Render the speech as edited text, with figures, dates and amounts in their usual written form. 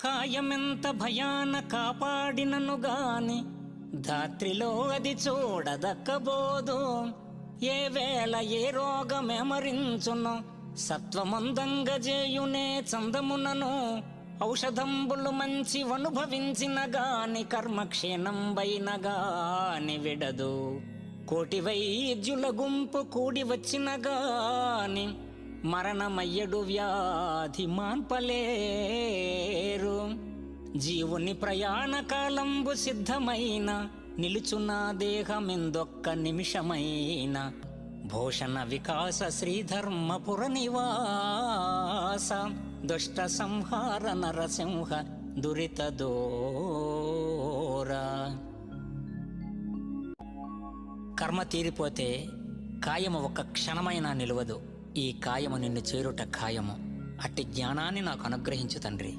కాయమెంత భయాన కాపాడినను గాని ధాత్రిలో అది చూడదక్కబోదు. ఏ వేళ ఏ రోగమెమరించును సత్వమందంగజేయునే చందమునను. ఔషధంబులు మంచి అనుభవించిన గాని కర్మక్షీణంబైన గాని విడదు. కోటి వైద్యుల గుంపు కూడి వచ్చిన గాని మరణమయ్యడు వ్యాధి మాన్పలేరు. జీవుని ప్రయాణ కాలంబు సిద్ధమైన నిలుచున్న దేహమెందొక్క నిమిషమైన. భూషణ వికాస శ్రీధర్మపుర నివాస దుష్ట సంహార నరసింహ దురిత దూర. కర్మ తీరిపోతే కాయము ఒక్క క్షణమైనా నిలవదు. ఈ కాయము నిన్ను చేరుట ఖాయము. అట్టి జ్ఞానాన్ని నాకు అనుగ్రహించు తండ్రి.